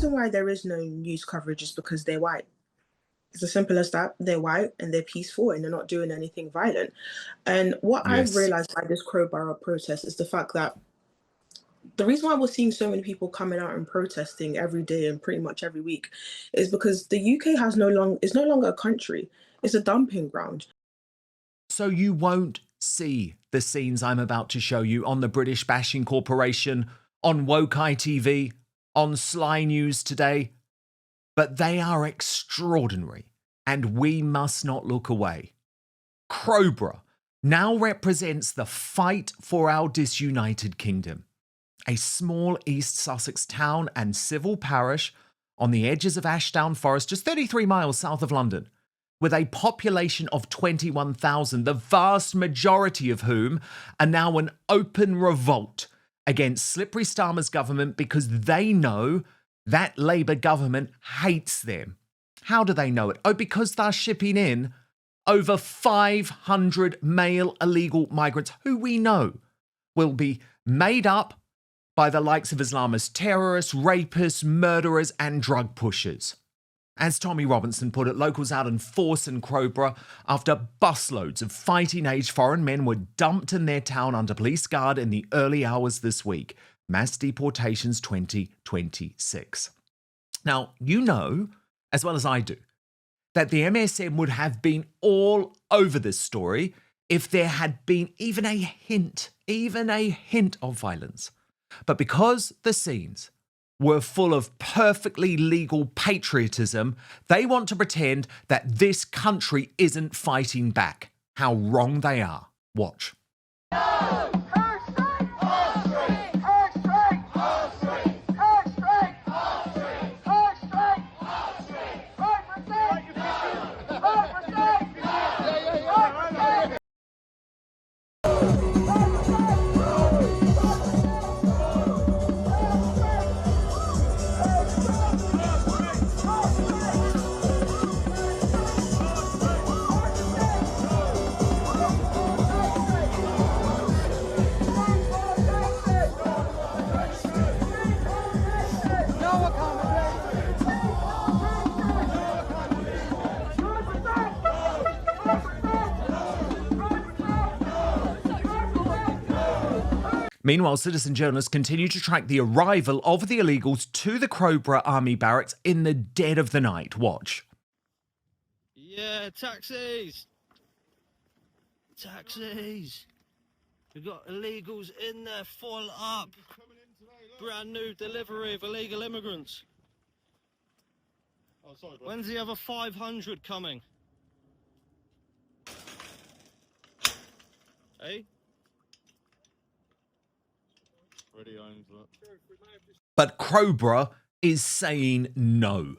reason why there is no news coverage is because they're white. It's as simple as that. They're white and they're peaceful and they're not doing anything violent. And what I've realized by this Crowborough protest is the fact that the reason why we're seeing so many people coming out and protesting every day and pretty much every week is because the UK is no longer a country. It's a dumping ground. So you won't see the scenes I'm about to show you on the British Bashing Corporation, on Woke ITV, on Sly News today, but they are extraordinary and we must not look away. Crowborough now represents the fight for our disunited kingdom, a small East Sussex town and civil parish on the edges of Ashdown Forest, just 33 miles south of London, with a population of 21,000, the vast majority of whom are now an open revolt against Slippery Starmer's government because they know that Labour government hates them. How do they know it? Oh, because they're shipping in over 500 male illegal migrants who we know will be made up by the likes of Islamist terrorists, rapists, murderers and drug pushers. As Tommy Robinson put it, locals out in force in Crowborough after busloads of fighting-age foreign men were dumped in their town under police guard in the early hours this week. Mass deportations 2026. Now, you know, as well as I do, that the MSM would have been all over this story if there had been even a hint of violence. But because the scenes were full of perfectly legal patriotism, they want to pretend that this country isn't fighting back. How wrong they are. Watch. No! Meanwhile, citizen journalists continue to track the arrival of the illegals to the Crowborough Army Barracks in the dead of the night. Watch. Yeah, taxis! Taxis! We've got illegals in there, full up. Brand new delivery of illegal immigrants. Oh, sorry, bro. When's the other 500 coming? Hey? But Crowborough is saying no.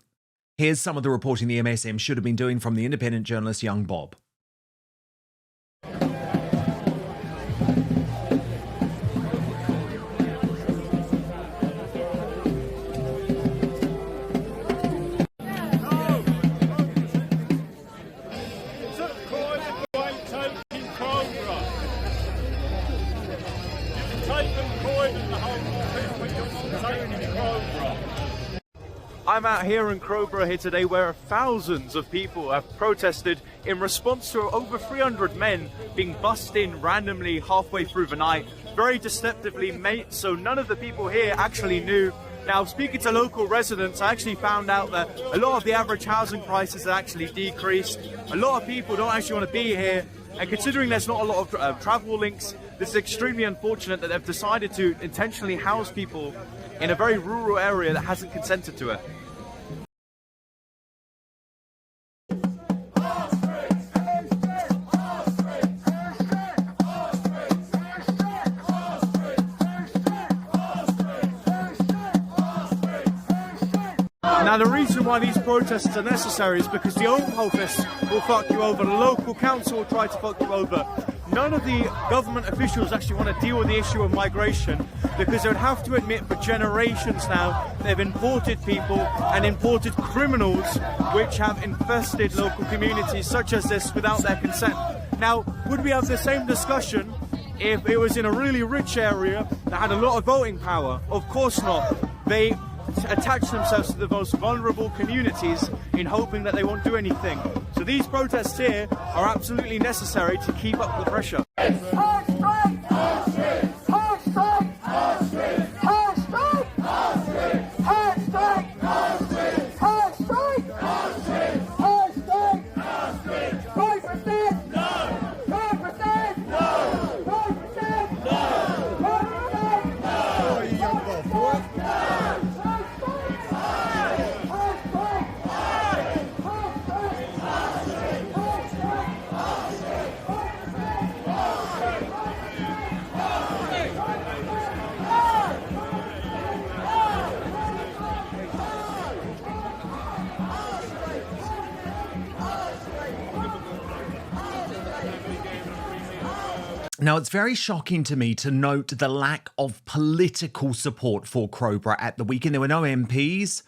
Here's some of the reporting the MSM should have been doing from the independent journalist Young Bob. I'm out here in Crowborough here today where thousands of people have protested in response to over 300 men being bussed in randomly halfway through the night, very deceptively, mate, so none of the people here actually knew. Now, speaking to local residents, I actually found out that a lot of the average housing prices have actually decreased. A lot of people don't actually want to be here, and considering there's not a lot of travel links, this is extremely unfortunate that they've decided to intentionally house people in a very rural area that hasn't consented to it. Now, the reason why these protests are necessary is because the Home Office will fuck you over, the local council will try to fuck you over. None of the government officials actually want to deal with the issue of migration because they would have to admit for generations now they've imported people and imported criminals which have infested local communities such as this without their consent. Now, would we have the same discussion if it was in a really rich area that had a lot of voting power? Of course not. They attach themselves to the most vulnerable communities in hoping that they won't do anything. So these protests here are absolutely necessary to keep up the pressure. Now, it's very shocking to me to note the lack of political support for Crowborough at the weekend. There were no MPs,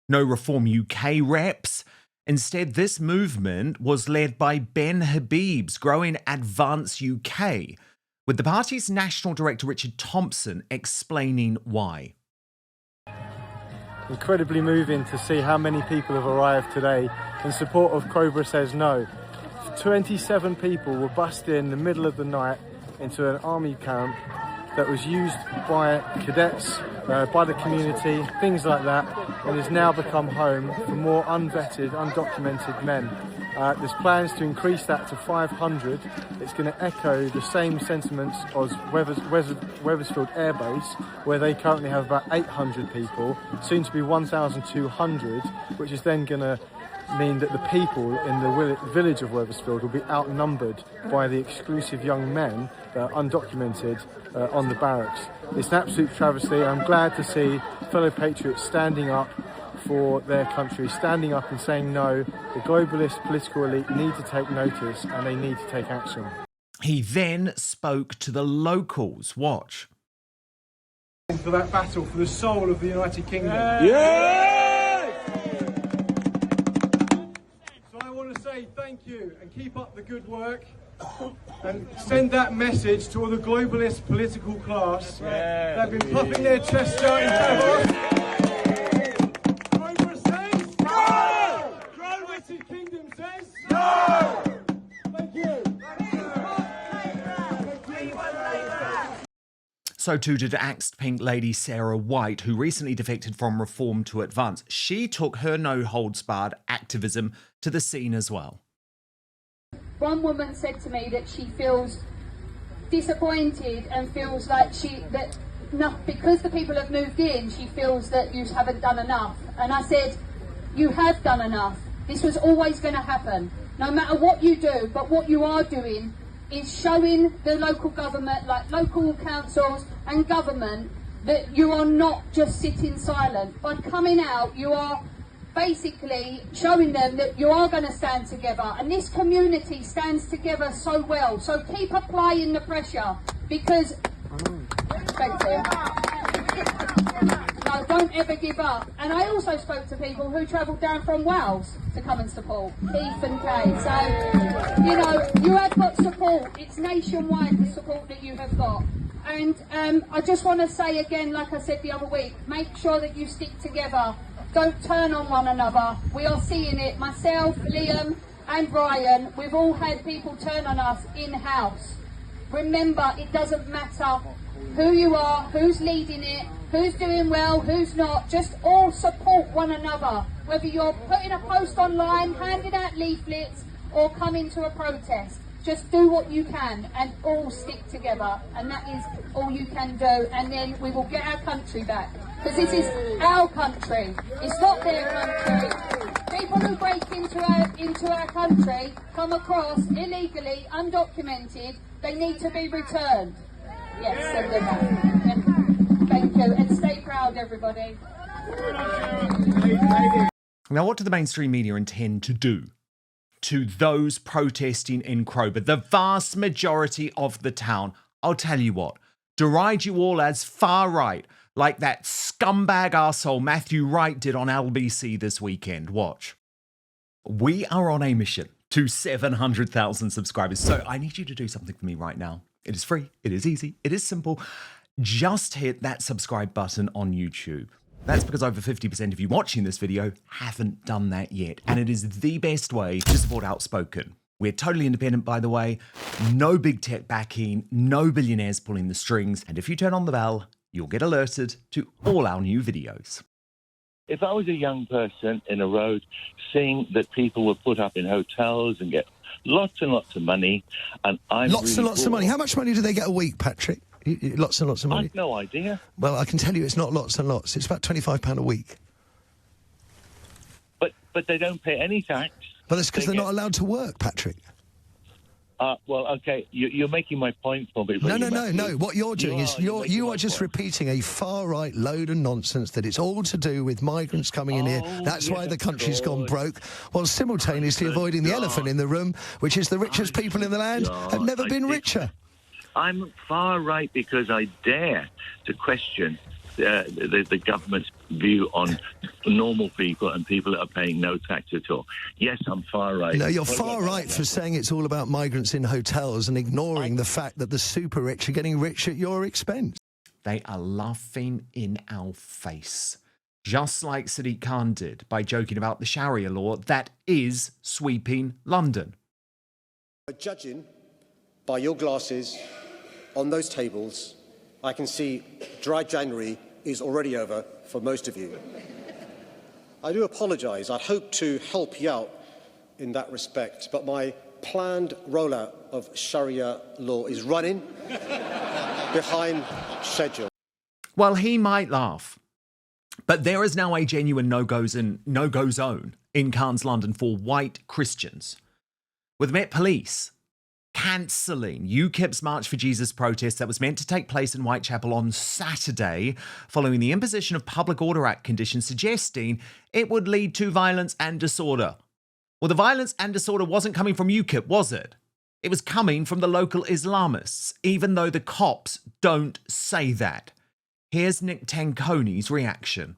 no Reform UK reps. Instead, this movement was led by Ben Habib's growing Advance UK, with the party's national director Richard Thompson explaining why. Incredibly moving to see how many people have arrived today in support of Crowborough Says No. 27 people were bussed in the middle of the night into an army camp that was used by cadets, by the community, things like that, and has now become home for more unvetted, undocumented men. There's plans to increase that to 500. It's going to echo the same sentiments as Wethersfield Air Base, where they currently have about 800 people, soon to be 1,200, which is then going to mean that the people in the village of Wethersfield will be outnumbered by the exclusive young men that are undocumented on the barracks. It's an absolute travesty. I'm glad to see fellow patriots standing up for their country, standing up and saying no. The globalist political elite need to take notice and they need to take action. He then spoke to the locals. Watch. For that battle for the soul of the United Kingdom. Say thank you and keep up the good work and send that message to all the globalist political class that have been puffing their chests out in Davos. Crowborough says no! United Kingdom says no! Thank you. So too did Axed Pink lady Sarah White, who recently defected from Reform to Advance. She took her no-holds-barred activism to the scene as well. One woman said to me that she feels disappointed and feels like because the people have moved in, she feels that you haven't done enough. And I said, you have done enough. This was always going to happen, no matter what you do. But what you are doing is showing the local government, like local councils and government, that you are not just sitting silent. By coming out, you are basically showing them that you are going to stand together, and this community stands together so well. So keep applying the pressure, because thank you. No, don't ever give up. And I also spoke to people who travelled down from Wales to come and support Keith and Kay. So you know, you have got support. It's nationwide, the support that you have got. And I just want to say again, like I said the other week, make sure that you stick together. Don't turn on one another. We are seeing it. Myself, Liam and Brian, we've all had people turn on us in-house. Remember, it doesn't matter who you are, who's leading it, who's doing well, who's not. Just all support one another. Whether you're putting a post online, handing out leaflets, or coming to a protest. Just do what you can and all stick together. And that is all you can do. And then we will get our country back. Because this is our country. It's not their country. People who break into our country, come across illegally, undocumented, they need to be returned. Yes, send them back. Thank you. And stay proud, everybody. Now, what do the mainstream media intend to do to those protesting in Crowborough, the vast majority of the town? I'll tell you what, deride you all as far right, like that scumbag arsehole Matthew Wright did on LBC this weekend. Watch. We are on a mission to 700,000 subscribers, so I need you to do something for me right now. It is free, it is easy, it is simple. Just hit that subscribe button on YouTube. That's because over 50% of you watching this video haven't done that yet, and it is the best way to support Outspoken. We're totally independent, by the way, no big tech backing, no billionaires pulling the strings, and if you turn on the bell, you'll get alerted to all our new videos. If I was a young person in a road seeing that people were put up in hotels and get lots and lots of money, and I'm Lots and lots of money. How much money do they get a week, Patrick? Lots and lots of money. I've no idea. Well, I can tell you it's not lots and lots. It's about £25 a week. But they don't pay any tax. Well, that's because they're not allowed to work, Patrick. Well, okay, you're making my point for me. No. What you're doing is you are just repeating a far-right load of nonsense that it's all to do with migrants coming in here. That's why the country's gone broke, while simultaneously avoiding the elephant in the room, which is the richest people in the land have never been richer. I'm far-right because I dare to question the government's view on normal people and people that are paying no tax at all. Yes, I'm far right. No, you're far right for saying it's all about migrants in hotels and ignoring the fact that the super rich are getting rich at your expense. They are laughing in our face, just like Sadiq Khan did by joking about the Sharia law that is sweeping London. But judging by your glasses on those tables, I can see dry January is already over for most of you. I do apologise. I'd hope to help you out in that respect, but my planned rollout of Sharia law is running behind schedule. Well, he might laugh, but there is now a genuine no-go zone in Khan's London for white Christians, with Met Police cancelling UKIP's March for Jesus protest that was meant to take place in Whitechapel on Saturday following the imposition of Public Order Act conditions suggesting it would lead to violence and disorder. Well, the violence and disorder wasn't coming from UKIP, was it? It was coming from the local Islamists, even though the cops don't say that. Here's Nick Tanconi's reaction.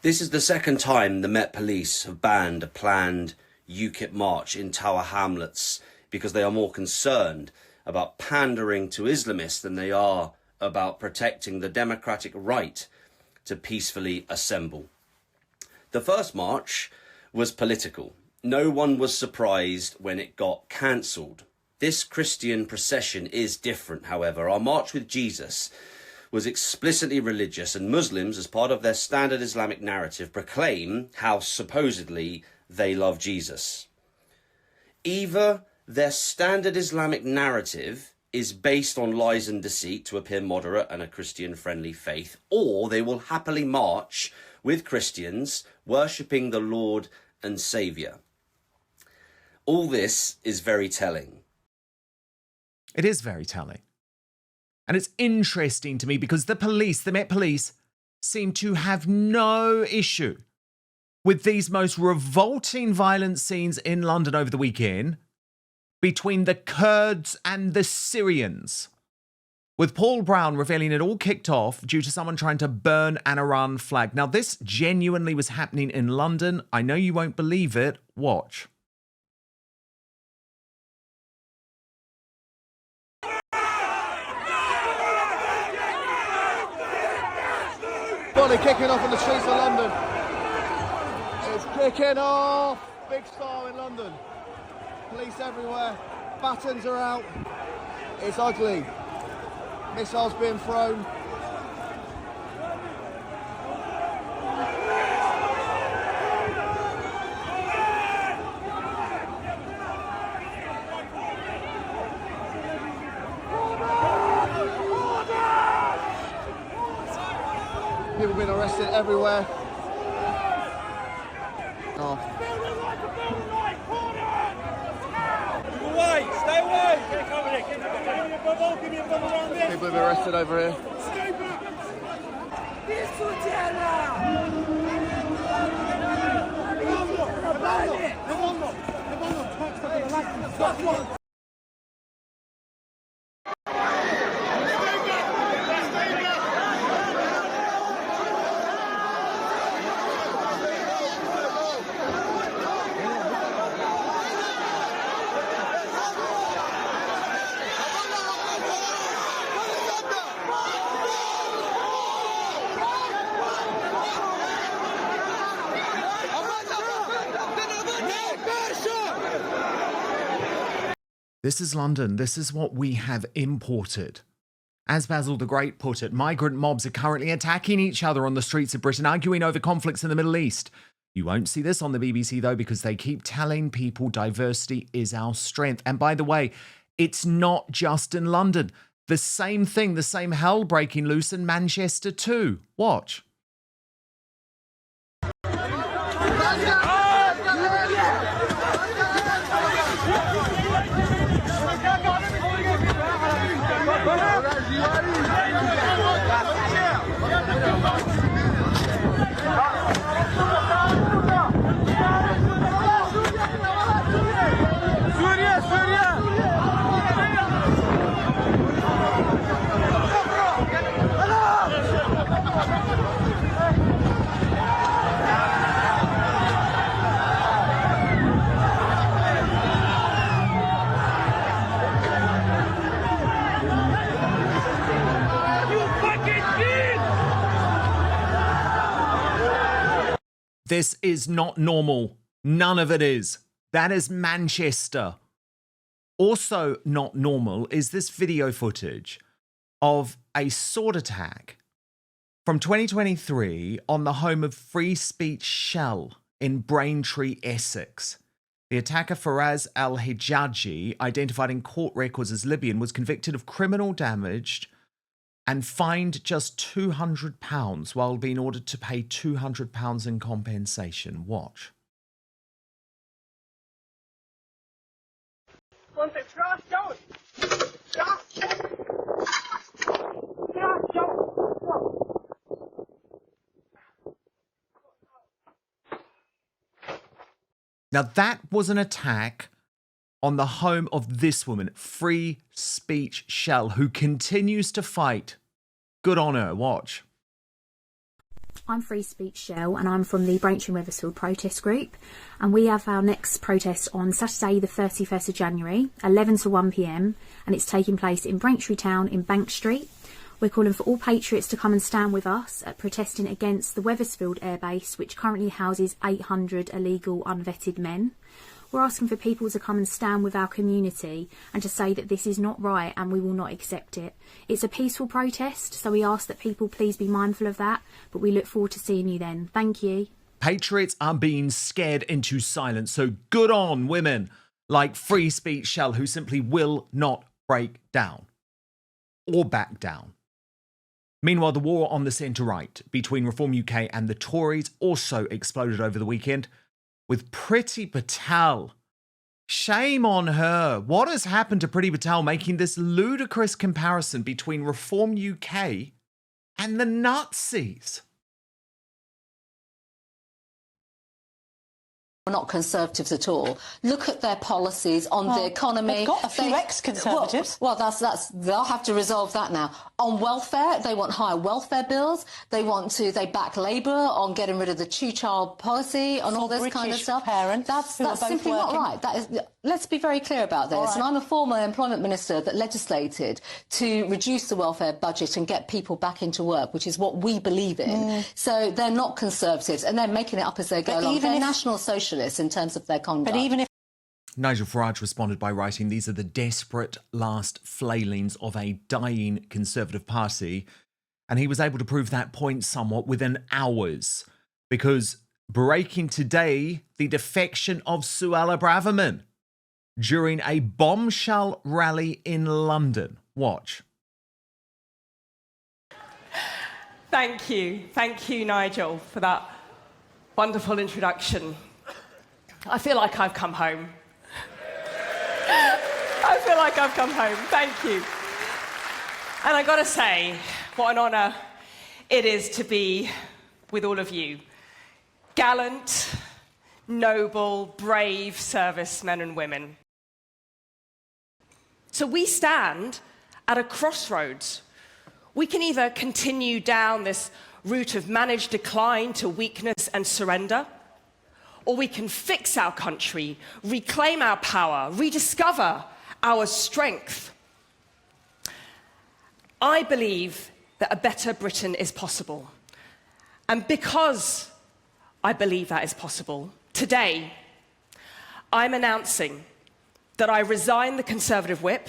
This is the second time the Met Police have banned a planned UKIP march in Tower Hamlets because they are more concerned about pandering to Islamists than they are about protecting the democratic right to peacefully assemble. The first march was political. No one was surprised when it got cancelled. This Christian procession is different, however. Our March with Jesus was explicitly religious, and Muslims, as part of their standard Islamic narrative, proclaim how supposedly they love Jesus. Either their standard Islamic narrative is based on lies and deceit to appear moderate and a Christian-friendly faith, or they will happily march with Christians worshipping the Lord and Saviour. All this is very telling. It is very telling. And it's interesting to me because the Met Police, seem to have no issue with these most revolting violent scenes in London over the weekend between the Kurds and the Syrians, with Paul Brown revealing it all kicked off due to someone trying to burn an Iran flag. Now, this genuinely was happening in London. I know you won't believe it. Watch. Volley kicking off in the streets of London. It's kicking off. Big style in London. Police everywhere. Batons are out. It's ugly. Missiles being thrown. People being arrested everywhere. Oh. Stay away! People being arrested over here. This is London. This is what we have imported. As Basil the Great put it, migrant mobs are currently attacking each other on the streets of Britain, arguing over conflicts in the Middle East. You won't see this on the BBC, though, because they keep telling people diversity is our strength. And by the way, it's not just in London. The same thing, the same hell breaking loose in Manchester too. Watch. This is not normal. None of it is. That is Manchester. Also not normal is this video footage of a sword attack from 2023 on the home of Free Speech Shell in Braintree, Essex. The attacker Faraz al-Hijaji, identified in court records as Libyan, was convicted of criminal damage and fined just £200 while being ordered to pay £200 in compensation. Watch. Now that was an attack on the home of this woman, Free Speech Shell, who continues to fight. Good on her. Watch. I'm Free Speech Shell and I'm from the Braintree and Wethersfield protest group, and we have our next protest on Saturday the 31st of January, 11 to 1 p.m, and it's taking place in Braintree Town in Bank Street. We're calling for all patriots to come and stand with us at protesting against the Wethersfield airbase, which currently houses 800 illegal unvetted men. We're asking for people to come and stand with our community and to say that this is not right and we will not accept it. It's a peaceful protest, so we ask that people please be mindful of that, but we look forward to seeing you then. Thank you. Patriots are being scared into silence, so good on women like Free Speech Shell, who simply will not break down or back down. Meanwhile, the war on the centre-right between Reform UK and the Tories also exploded over the weekend, with Priti Patel. Shame on her. What has happened to Priti Patel making this ludicrous comparison between Reform UK and the Nazis? We're not conservatives at all. Look at their policies on the economy. They've got a few ex-conservatives. Well, they'll have to resolve that now. On welfare, they want higher welfare bills. They back Labour on getting rid of the two-child policy and all this British kind of stuff. Parents that's simply not right. That is. Let's be very clear about this. Right. And I'm a former employment minister that legislated to reduce the welfare budget and get people back into work, which is what we believe in. So they're not conservatives, and they're making it up as they go along. They're national socialists in terms of their conduct. But even if Nigel Farage responded by writing, "These are the desperate last flailings of a dying Conservative Party." And he was able to prove that point somewhat within hours, because breaking today, the defection of Suella Braverman during a bombshell rally in London. Watch. Thank you, Nigel, for that wonderful introduction. I feel like I've come home. I feel like I've come home. Thank you. And I gotta say, what an honour it is to be with all of you. Gallant, noble, brave servicemen and women. So we stand at a crossroads. We can either continue down this route of managed decline to weakness and surrender, or we can fix our country, reclaim our power, rediscover our strength. I believe that a better Britain is possible. And because I believe that is possible, today I'm announcing that I resign the Conservative whip.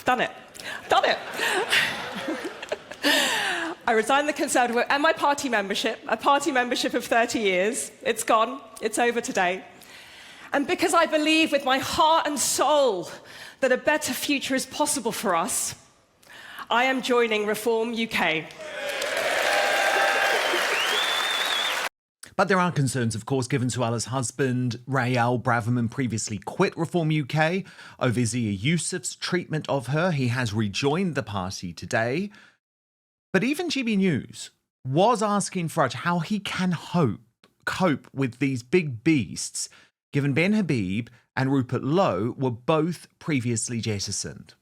Done it. I resigned the Conservative and my party membership, a party membership of 30 years. It's gone. It's over today. And because I believe with my heart and soul that a better future is possible for us, I am joining Reform UK. But there are concerns, of course, given Suella's husband, Nigel Braverman, previously quit Reform UK over Zia Yusuf's treatment of her. He has rejoined the party today. But even GB News was asking Farage how he can cope with these big beasts, given Ben Habib and Rupert Lowe were both previously jettisoned.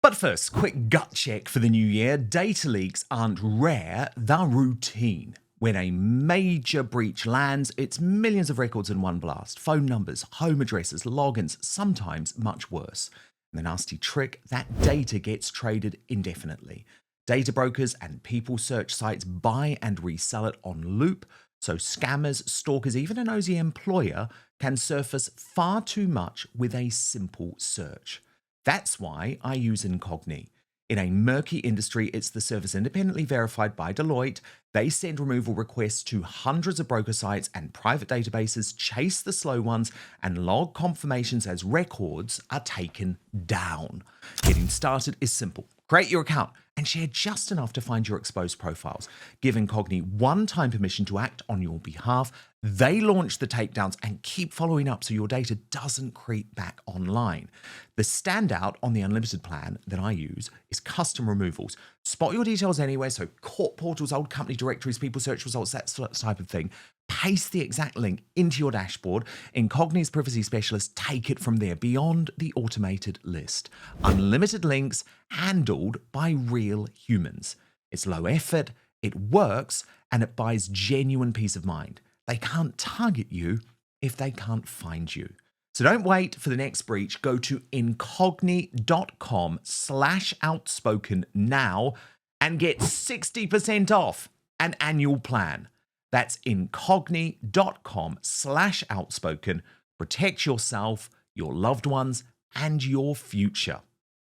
But first, quick gut check for the new year. Data leaks aren't rare, they're routine. When a major breach lands, it's millions of records in one blast. Phone numbers, home addresses, logins, sometimes much worse. And the nasty trick, that data gets traded indefinitely. Data brokers and people search sites buy and resell it on loop, so scammers, stalkers, even a nosy employer can surface far too much with a simple search. That's why I use Incogni. In a murky industry, it's the service independently verified by Deloitte. They send removal requests to hundreds of broker sites and private databases, chase the slow ones, and log confirmations as records are taken down. Getting started is simple. Create your account and share just enough to find your exposed profiles. Give Incogni one-time permission to act on your behalf. They launch the takedowns and keep following up so your data doesn't creep back online. The standout on the unlimited plan that I use is custom removals. Spot your details anywhere, so court portals, old company directories, people search results, that type of thing. Paste the exact link into your dashboard. Incogni's privacy specialists take it from there beyond the automated list. Unlimited links handled by real humans. It's low effort, it works, and it buys genuine peace of mind. They can't target you if they can't find you. So don't wait for the next breach. Go to incogni.com/outspoken now and get 60% off an annual plan. That's incogni.com/outspoken. Protect yourself, your loved ones, and your future.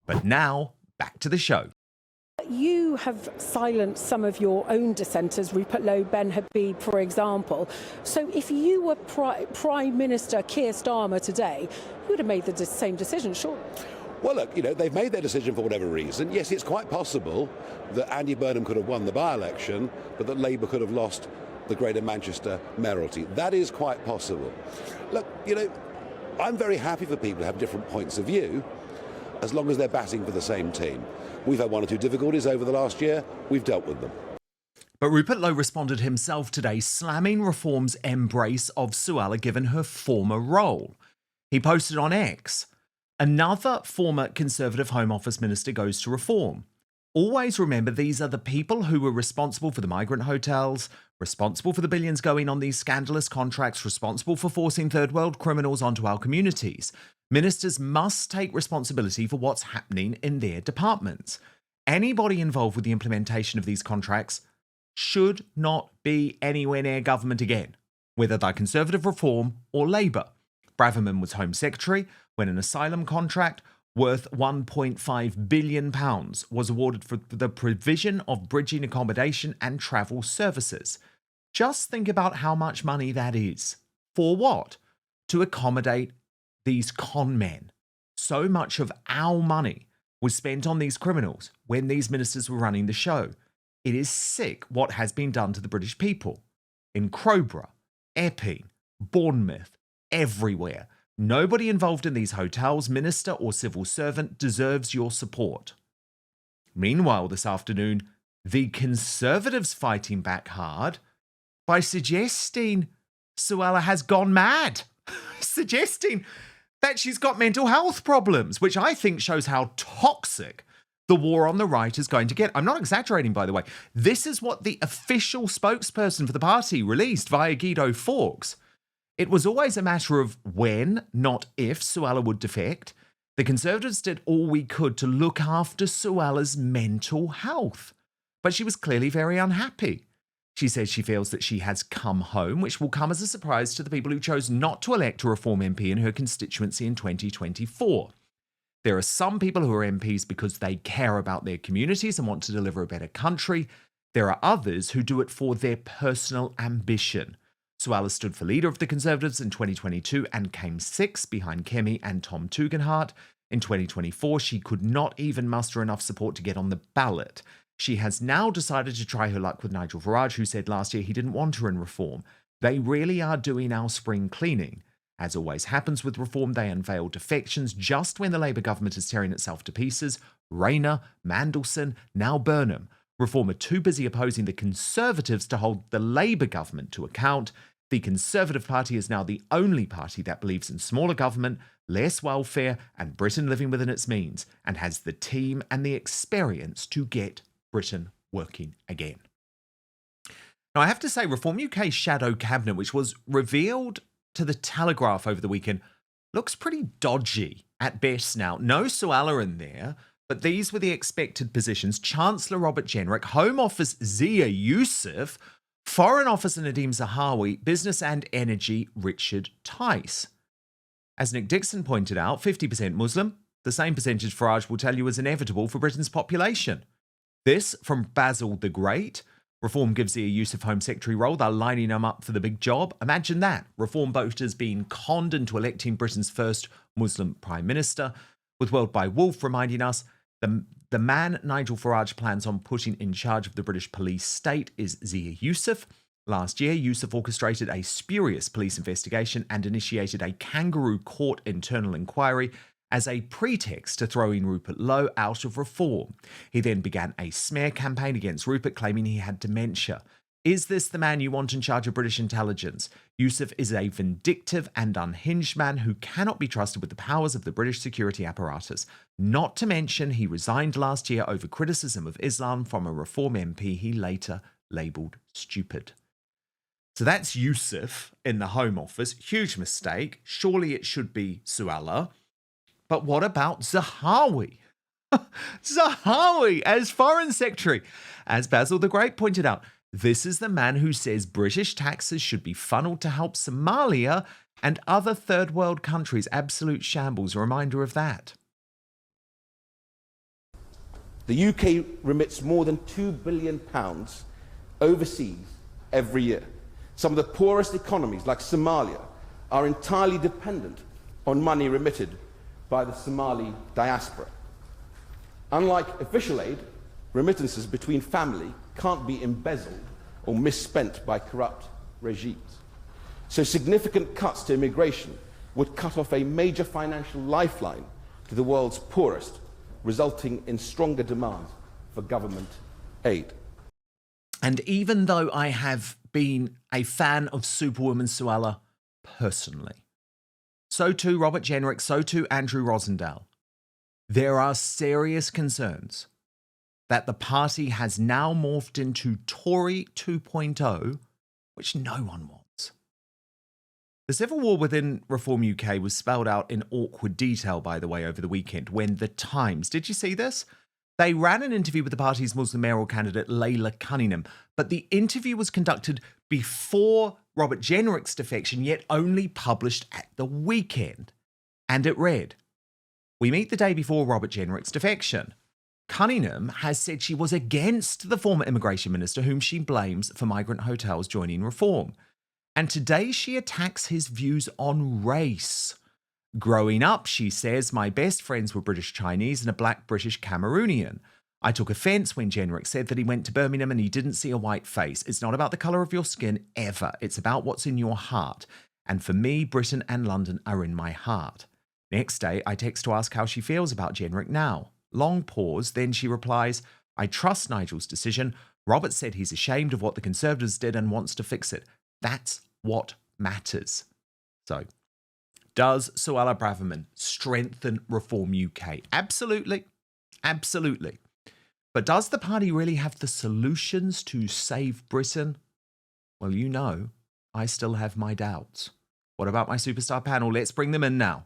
But now, back to the show. You have silenced some of your own dissenters, Rupert Lowe, Ben Habib, for example. So if you were Prime Minister Keir Starmer today, you would have made the same decision, sure. Well, look, they've made their decision for whatever reason. Yes, it's quite possible that Andy Burnham could have won the by-election, but that Labour could have lost the Greater Manchester mayoralty. That is quite possible. Look, I'm very happy for people to have different points of view, as long as they're batting for the same team. We've had one or two difficulties over the last year. We've dealt with them. But Rupert Lowe responded himself today, slamming Reform's embrace of Suella given her former role. He posted on X, "Another former Conservative Home Office minister goes to Reform. Always remember these are the people who were responsible for the migrant hotels, responsible for the billions going on these scandalous contracts, responsible for forcing third world criminals onto our communities. Ministers must take responsibility for what's happening in their departments. Anybody involved with the implementation of these contracts should not be anywhere near government again, whether they're Conservative Reform or Labour." Braverman was Home Secretary when an asylum contract worth £1.5 billion was awarded for the provision of bridging accommodation and travel services. Just think about how much money that is. For what? To accommodate these con men. So much of our money was spent on these criminals when these ministers were running the show. It is sick what has been done to the British people. In Crowborough, Epping, Bournemouth, everywhere. Nobody involved in these hotels, minister or civil servant, deserves your support. Meanwhile, this afternoon, the Conservatives fighting back hard by suggesting Suella has gone mad, suggesting that she's got mental health problems, which I think shows how toxic the war on the right is going to get. I'm not exaggerating, by the way. This is what the official spokesperson for the party released via Guido Fawkes. It was always a matter of when, not if, Suella would defect. The Conservatives did all we could to look after Suella's mental health, but she was clearly very unhappy. She says she feels that she has come home, which will come as a surprise to the people who chose not to elect a Reform MP in her constituency in 2024. There are some people who are MPs because they care about their communities and want to deliver a better country. There are others who do it for their personal ambition. Suella stood for leader of the Conservatives in 2022 and came sixth behind Kemi and Tom Tugendhat. In 2024, she could not even muster enough support to get on the ballot. She has now decided to try her luck with Nigel Farage, who said last year he didn't want her in Reform. They really are doing our spring cleaning. As always happens with Reform, they unveil defections just when the Labour government is tearing itself to pieces. Rayner, Mandelson, now Burnham. Reform are too busy opposing the Conservatives to hold the Labour government to account. The Conservative Party is now the only party that believes in smaller government, less welfare, and Britain living within its means, and has the team and the experience to get Britain working again. Now, I have to say, Reform UK's shadow cabinet, which was revealed to the Telegraph over the weekend, looks pretty dodgy at best now. No Suella in there, but these were the expected positions. Chancellor Robert Jenrick, Home Office Zia Youssef, Foreign Office Nadeem Zahawi, Business and Energy Richard Tice. As Nick Dixon pointed out, 50% Muslim, the same percentage Farage will tell you is inevitable for Britain's population. This from Basil the Great. Reform gives Zia Youssef Home Secretary role. They're lining him up for the big job. Imagine that. Reform voters being conned into electing Britain's first Muslim Prime Minister, with World by Wolf reminding us the man Nigel Farage plans on putting in charge of the British police state is Zia Youssef. Last year, Youssef orchestrated a spurious police investigation and initiated a kangaroo court internal inquiry as a pretext to throwing Rupert Lowe out of Reform. He then began a smear campaign against Rupert, claiming he had dementia. Is this the man you want in charge of British intelligence? Youssef is a vindictive and unhinged man who cannot be trusted with the powers of the British security apparatus. Not to mention, he resigned last year over criticism of Islam from a Reform MP he later labelled stupid. So that's Youssef in the Home Office. Huge mistake. Surely it should be Suella. But what about Zahawi? Zahawi as Foreign Secretary. As Basil the Great pointed out, this is the man who says British taxes should be funneled to help Somalia and other third world countries. Absolute shambles. A reminder of that. The UK remits more than £2 billion overseas every year. Some of the poorest economies, like Somalia, are entirely dependent on money remitted by the Somali diaspora. Unlike official aid, remittances between family can't be embezzled or misspent by corrupt regimes. So significant cuts to immigration would cut off a major financial lifeline to the world's poorest, resulting in stronger demand for government aid. And even though I have been a fan of Superwoman Suella personally, so too Robert Jenrick, so too Andrew Rosendale, there are serious concerns that the party has now morphed into Tory 2.0, which no one wants. The civil war within Reform UK was spelled out in awkward detail, by the way, over the weekend when The Times, did you see this? They ran an interview with the party's Muslim mayoral candidate, Layla Cunningham, but the interview was conducted before Robert Jenrick's defection, yet only published at the weekend. And it read, "We meet the day before Robert Jenrick's defection. Cunningham has said she was against the former immigration minister, whom she blames for migrant hotels joining Reform. And today she attacks his views on race. Growing up, she says, my best friends were British Chinese and a black British Cameroonian. I took offence when Jenrick said that he went to Birmingham and he didn't see a white face. It's not about the colour of your skin, ever. It's about what's in your heart. And for me, Britain and London are in my heart. Next day, I text to ask how she feels about Jenrick now. Long pause, then she replies, I trust Nigel's decision. Robert said he's ashamed of what the Conservatives did and wants to fix it. That's what matters. So, does Suella Braverman strengthen Reform UK? Absolutely. Absolutely. But does the party really have the solutions to save Britain? Well, you know, I still have my doubts. What about my superstar panel? Let's bring them in now.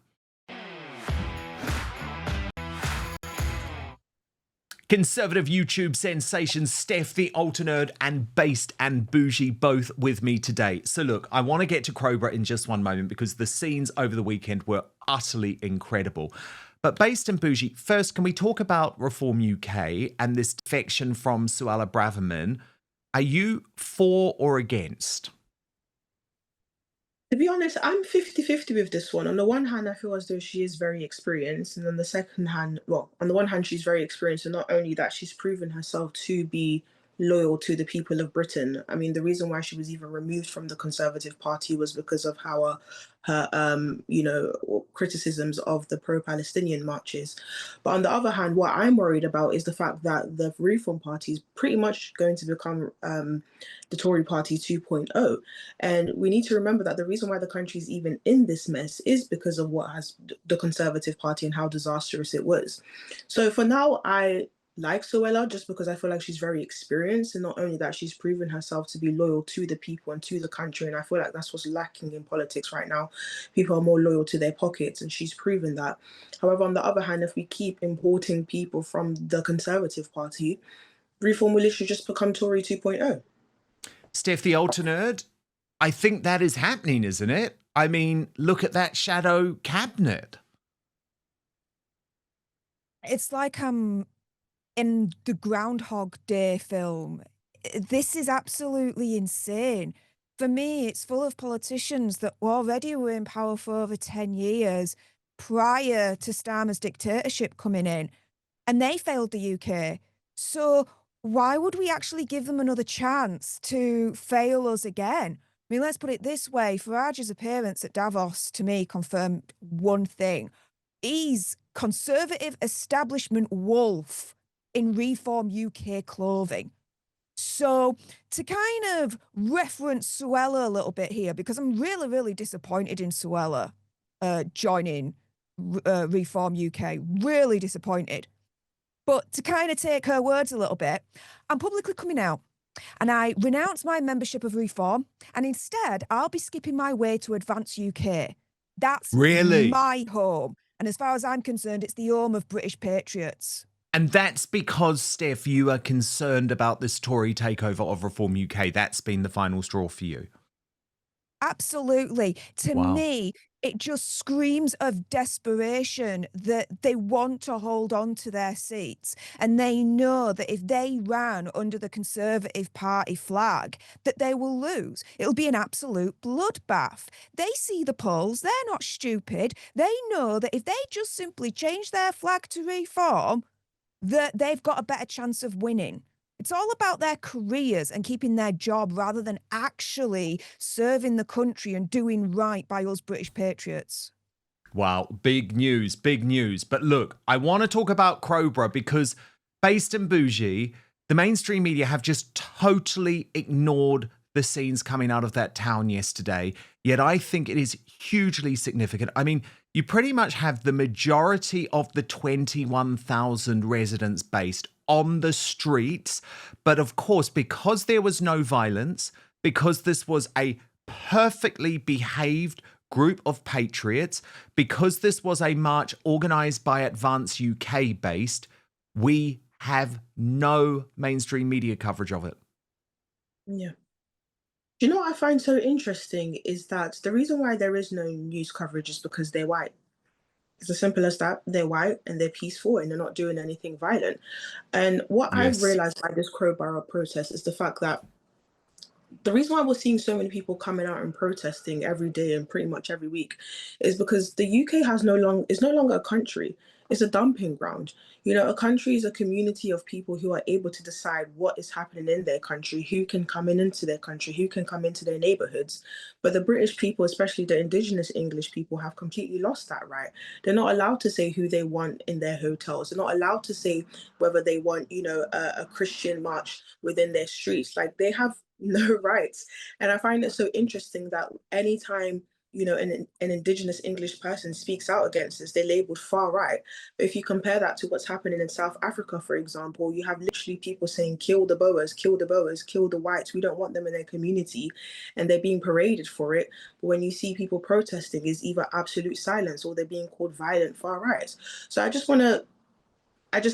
Conservative YouTube sensations Stef, the Alternerd, and Based and Bougie both with me today. So look, I want to get to Crowborough in just one moment because the scenes over the weekend were utterly incredible. But Based and Bougie, first, can we talk about Reform UK and this defection from Suella Braverman? Are you for or against? To be honest, I'm 50-50 with this one. On the one hand, I feel as though she is very experienced. And on the second hand, well, on the one hand, she's very experienced. And not only that, she's proven herself to be loyal to the people of Britain. I mean, the reason why she was even removed from the Conservative Party was because of how her criticisms of the pro-Palestinian marches. But on the other hand, what I'm worried about is the fact that the Reform Party is pretty much going to become the Tory Party 2.0. And we need to remember that the reason why the country is even in this mess is because of what has the Conservative Party and how disastrous it was. So for now, I like Suella just because I feel like she's very experienced, and not only that, she's proven herself to be loyal to the people and to the country, and I feel like that's what's lacking in politics right now. People are more loyal to their pockets, and she's proven that. However, on the other hand, if we keep importing people from the Conservative Party, Reform will literally just become Tory 2.0. Stef, the Alternerd, I think that is happening, isn't it? I mean, look at that shadow cabinet. It's like in the Groundhog Day film. This is absolutely insane. For me, it's full of politicians that already were in power for over 10 years prior to Starmer's dictatorship coming in, and they failed the UK. So why would we actually give them another chance to fail us again? I mean, let's put it this way. Farage's appearance at Davos, to me, confirmed one thing. He's conservative establishment wolf in Reform UK clothing. So to kind of reference Suella a little bit here, because I'm really, really disappointed in Suella joining Reform UK, really disappointed. But to kind of take her words a little bit, I'm publicly coming out and I renounce my membership of Reform, and instead I'll be skipping my way to Advance UK. That's really my home. And as far as I'm concerned, it's the home of British patriots. And that's because, Stef, you are concerned about this Tory takeover of Reform UK. That's been the final straw for you. Absolutely. To me, it just screams of desperation that they want to hold on to their seats. And they know that if they ran under the Conservative Party flag, that they will lose. It'll be an absolute bloodbath. They see the polls. They're not stupid. They know that if they just simply change their flag to Reform, that they've got a better chance of winning. It's all about their careers and keeping their job rather than actually serving the country and doing right by us British patriots. Wow, big news, big news. But look, I want to talk about Crowborough because Based and Bougie, the mainstream media have just totally ignored the scenes coming out of that town yesterday. Yet I think it is hugely significant. I mean, you pretty much have the majority of the 21,000 residents based on the streets. But of course, because there was no violence, because this was a perfectly behaved group of patriots, because this was a march organised by Advance UK based, we have no mainstream media coverage of it. Yeah. Do you know what I find so interesting is that the reason why there is no news coverage is because they're white. It's as simple as that. They're white and they're peaceful and they're not doing anything violent. And what I've realized by this Crowborough protest is the fact that the reason why we're seeing so many people coming out and protesting every day and pretty much every week is because the UK is no longer a country. It's a dumping ground. You know, a country is a community of people who are able to decide what is happening in their country, who can come into their country, who can come into their neighborhoods. But the British people, especially the indigenous English people, have completely lost that right. They're not allowed to say who they want in their hotels. They're not allowed to say whether they want, you know, a Christian march within their streets. Like, they have no rights. And I find it so interesting that anytime, you know, an indigenous English person speaks out against this, they're labeled far right. But if you compare that to what's happening in South Africa, for example, you have literally people saying, kill the Boers, kill the Boers, kill the whites. We don't want them in their community. And they're being paraded for it. But when you see people protesting, it's either absolute silence or they're being called violent far right. So I just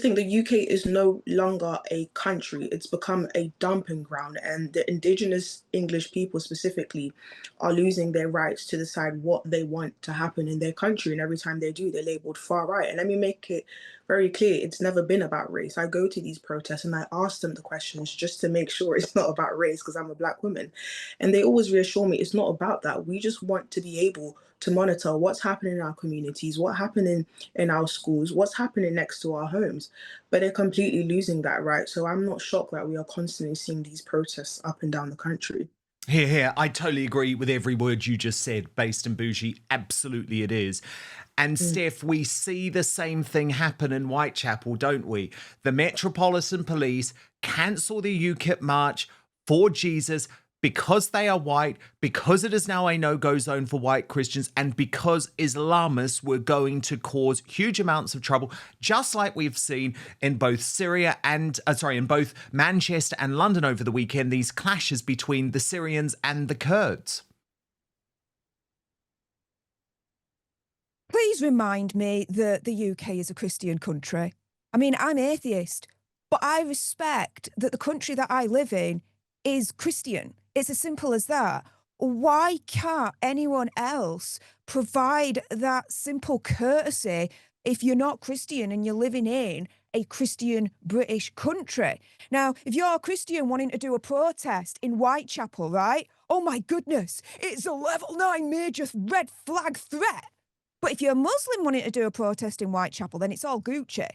think the UK is no longer a country. It's become a dumping ground, and the indigenous English people specifically are losing their rights to decide what they want to happen in their country. And every time they do, they're labeled far right. And let me make it very clear, it's never been about race. I go to these protests and I ask them the questions just to make sure it's not about race, because I'm a Black woman. And they always reassure me it's not about that. We just want to be able to monitor what's happening in our communities, what's happening in our schools, what's happening next to our homes. But they're completely losing that right. So I'm not shocked that we are constantly seeing these protests up and down the country. Here. I totally agree with every word you just said, based in Bougie. Absolutely it is. And Steph, we see the same thing happen in Whitechapel, don't we? The Metropolitan Police cancel the UKIP march for Jesus because they are white, because it is now a no-go zone for white Christians, and because Islamists were going to cause huge amounts of trouble, just like we've seen in both Syria and, in both Manchester and London over the weekend, these clashes between the Syrians and the Kurds. Please remind me that the UK is a Christian country. I mean, I'm atheist, but I respect that the country that I live in is Christian. It's as simple as that. Why can't anyone else provide that simple courtesy if you're not Christian and you're living in a Christian British country? Now, if you're a Christian wanting to do a protest in Whitechapel, right? Oh my goodness, it's a level 9 major red flag threat. But if you're a Muslim wanting to do a protest in Whitechapel, then it's all Gucci.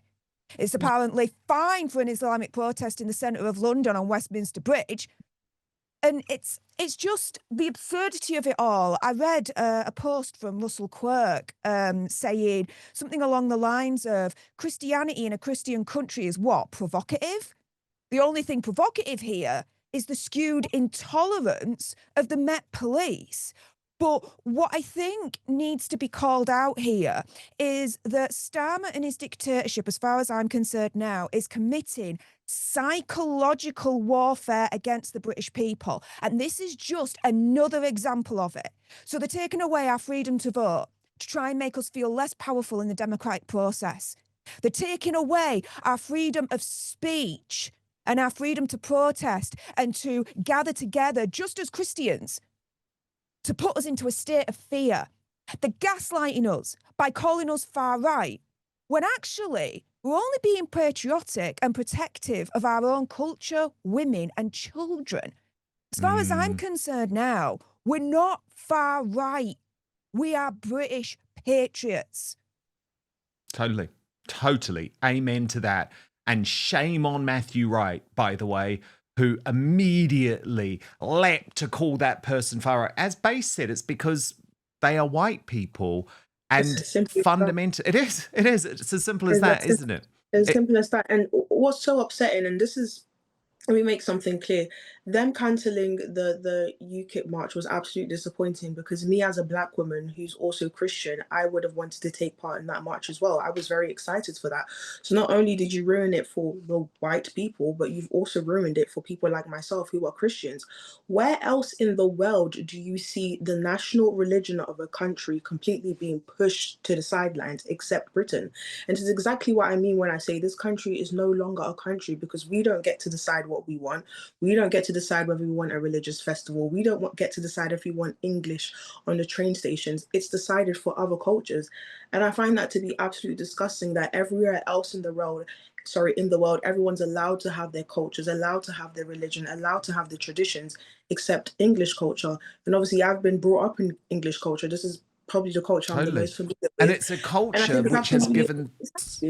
It's apparently fine for an Islamic protest in the centre of London on Westminster Bridge. And it's just the absurdity of it all. I read a post from Russell Quirk saying something along the lines of Christianity in a Christian country is what? Provocative? The only thing provocative here is the skewed intolerance of the Met Police. But what I think needs to be called out here is that Starmer and his dictatorship, as far as I'm concerned now, is committing psychological warfare against the British people. And this is just another example of it. So they're taking away our freedom to vote to try and make us feel less powerful in the democratic process. They're taking away our freedom of speech and our freedom to protest and to gather together just as Christians, to put us into a state of fear. They're gaslighting us by calling us far right, when actually we're only being patriotic and protective of our own culture, women and children. As far as I'm concerned now, we're not far right. We are British patriots. Totally. Amen to that. And shame on Matthew Wright, by the way, who immediately leapt to call that person far right. As Base said, it's because they are white people. And fundamentally, it is. It's as simple as that, isn't it? As simple as that. And what's so upsetting, and this is, let me make something clear. Them cancelling the UKIP march was absolutely disappointing, because me as a Black woman who's also Christian, I would have wanted to take part in that march as well. I was very excited for that. So not only did you ruin it for the white people, but you've also ruined it for people like myself who are Christians. Where else in the world do you see the national religion of a country completely being pushed to the sidelines except Britain? And this is exactly what I mean when I say this country is no longer a country, because we don't get to decide what what we want. We don't get to decide whether we want a religious festival. We don't get to decide if we want English on the train stations. It's decided for other cultures. And I find that to be absolutely disgusting that everywhere else in the world, everyone's allowed to have their cultures, allowed to have their religion, allowed to have their traditions, except English culture. And obviously I've been brought up in English culture. This is probably the culture I'm the most familiar with. And it's a culture which has given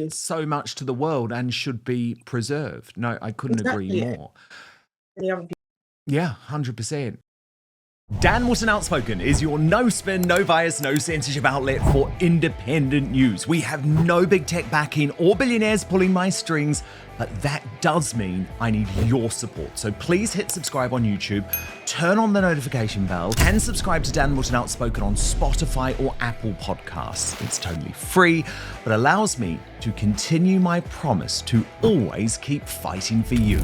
so much to the world and should be preserved. No, I couldn't agree more. Yeah, 100%. Dan Wootton Outspoken is your no spin, no bias, no censorship outlet for independent news. We have no big tech backing or billionaires pulling my strings, but that does mean I need your support. So please hit subscribe on YouTube, turn on the notification bell, and subscribe to Dan Wootton Outspoken on Spotify or Apple Podcasts. It's totally free, but allows me to continue my promise to always keep fighting for you.